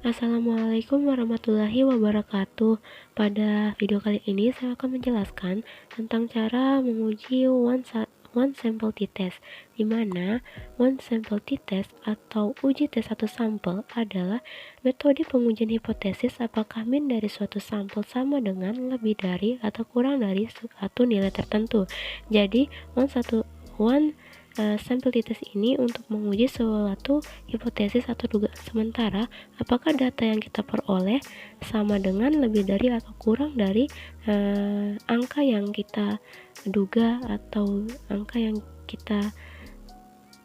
Assalamualaikum warahmatullahi wabarakatuh. Pada video kali ini saya akan menjelaskan tentang cara menguji one sample t-test, di mana one sample t-test atau uji tes satu sampel adalah metode pengujian hipotesis apakah min dari suatu sampel sama dengan, lebih dari, atau kurang dari suatu nilai tertentu. Jadi one sampel t-test ini untuk menguji suatu hipotesis atau dugaan sementara apakah data yang kita peroleh sama dengan, lebih dari, atau kurang dari angka yang kita duga atau angka yang kita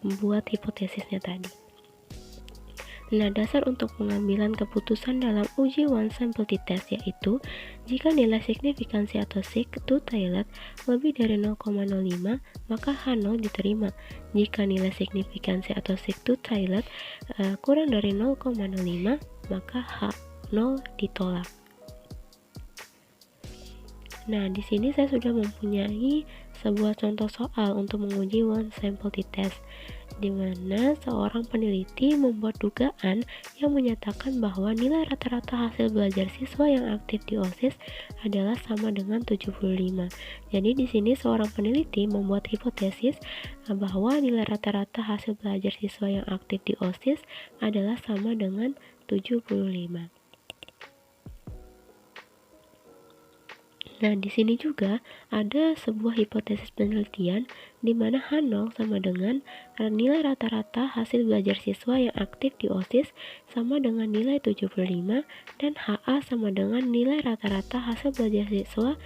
membuat hipotesisnya tadi. Nah, dasar untuk pengambilan keputusan dalam uji one sample t-test yaitu jika nilai signifikansi atau sig-to-tailed lebih dari 0,05 maka H0 diterima. Jika nilai signifikansi atau sig-to-tailed kurang dari 0,05 maka H0 ditolak. Nah, di sini saya sudah mempunyai sebuah contoh soal untuk menguji one sample t-test, di mana seorang peneliti membuat dugaan yang menyatakan bahwa nilai rata-rata hasil belajar siswa yang aktif di OSIS adalah sama dengan 75. Jadi di sini seorang peneliti membuat hipotesis bahwa nilai rata-rata hasil belajar siswa yang aktif di OSIS adalah sama dengan 75. Nah, di sini juga ada sebuah hipotesis penelitian di mana H0 sama dengan nilai rata-rata hasil belajar siswa yang aktif di OSIS sama dengan nilai 75 dan HA sama dengan nilai rata-rata hasil belajar siswa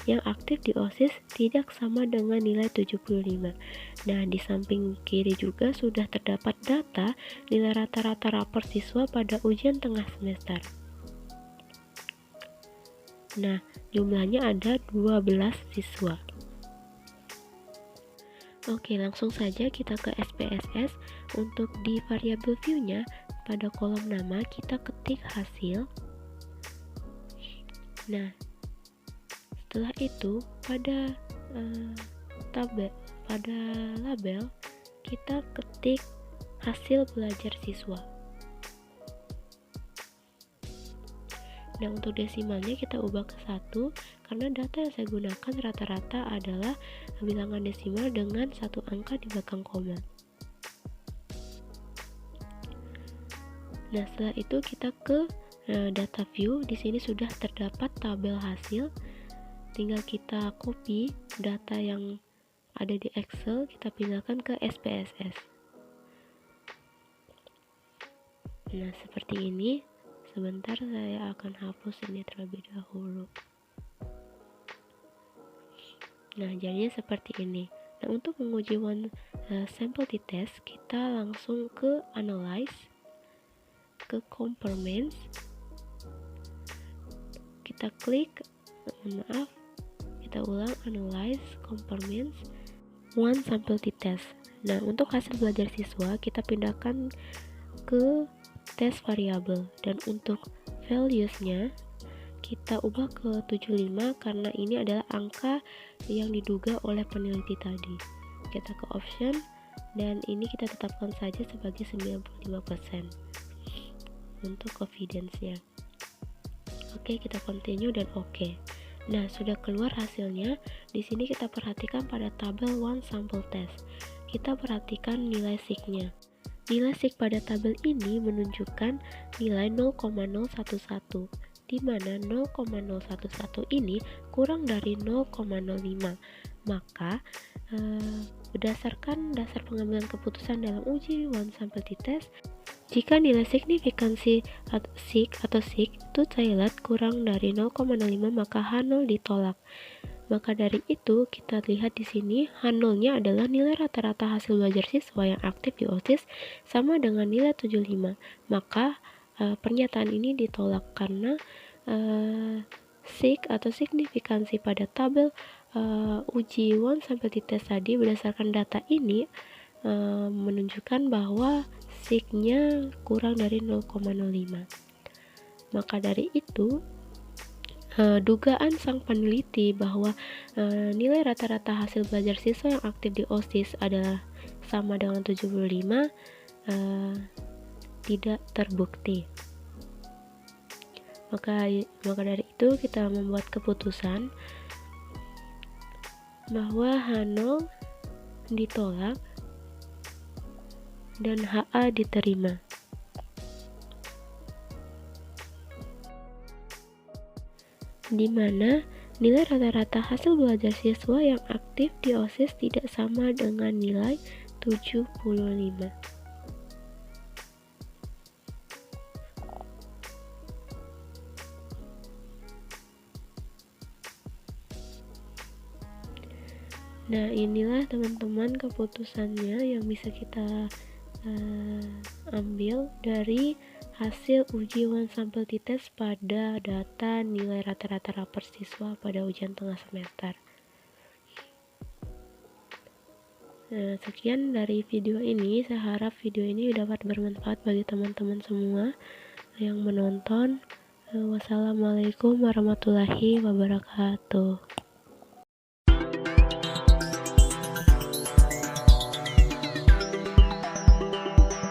yang aktif di OSIS tidak sama dengan nilai 75. Nah, di samping kiri juga sudah terdapat data nilai rata-rata rapor siswa pada ujian tengah semester. Nah, jumlahnya ada 12 siswa. Oke, langsung saja kita ke SPSS. Untuk di variabel view-nya, pada kolom nama kita ketik hasil. Nah, setelah itu pada label kita ketik hasil belajar siswa. Nah, untuk desimalnya kita ubah ke 1 karena data yang saya gunakan rata-rata adalah bilangan desimal dengan satu angka di belakang koma. Nah, setelah itu kita ke data view. Di sini sudah terdapat tabel hasil. Tinggal kita copy data yang ada di Excel, kita pindahkan ke SPSS. Nah, seperti ini. Sebentar, saya akan hapus ini terlebih dahulu. Nah, jadinya seperti ini. Nah, untuk menguji one sample t-test, kita langsung ke analyze, ke compartments. Kita klik, kita ulang analyze, compartments, one sample t-test. Nah, untuk hasil belajar siswa, kita pindahkan ke test variabel dan untuk values-nya kita ubah ke 75 karena ini adalah angka yang diduga oleh peneliti tadi. Kita ke option dan ini kita tetapkan saja sebagai 95% untuk confidence-nya. Oke, kita continue dan oke. Nah, sudah keluar hasilnya. Di sini kita perhatikan pada tabel one sample test. Kita perhatikan nilai sig-nya. Nilai sig pada tabel ini menunjukkan nilai 0,011, di mana 0,011 ini kurang dari 0,05. Maka, berdasarkan dasar pengambilan keputusan dalam uji one sample t-test, jika nilai signifikansi sig-to-tailed kurang dari 0,05 maka H0 ditolak. Maka dari itu, kita lihat di sini H0-nya adalah nilai rata-rata hasil belajar siswa yang aktif di OSIS sama dengan nilai 75. Maka pernyataan ini ditolak karena sig atau signifikansi pada tabel uji one sample t-test tadi berdasarkan data ini menunjukkan bahwa sig-nya kurang dari 0,05. Maka dari itu, dugaan sang peneliti bahwa nilai rata-rata hasil belajar siswa yang aktif di OSIS adalah sama dengan 75 tidak terbukti. Maka dari itu kita membuat keputusan bahwa H0 ditolak dan HA diterima. Di mana nilai rata-rata hasil belajar siswa yang aktif di OSIS tidak sama dengan nilai 75. Nah, inilah teman-teman keputusannya yang bisa kita ambil dari hasil uji one sample t-test pada data nilai rata-rata rapor siswa pada ujian tengah semester. Nah, sekian dari video ini. Saya harap video ini dapat bermanfaat bagi teman-teman semua yang menonton. Wassalamualaikum warahmatullahi wabarakatuh.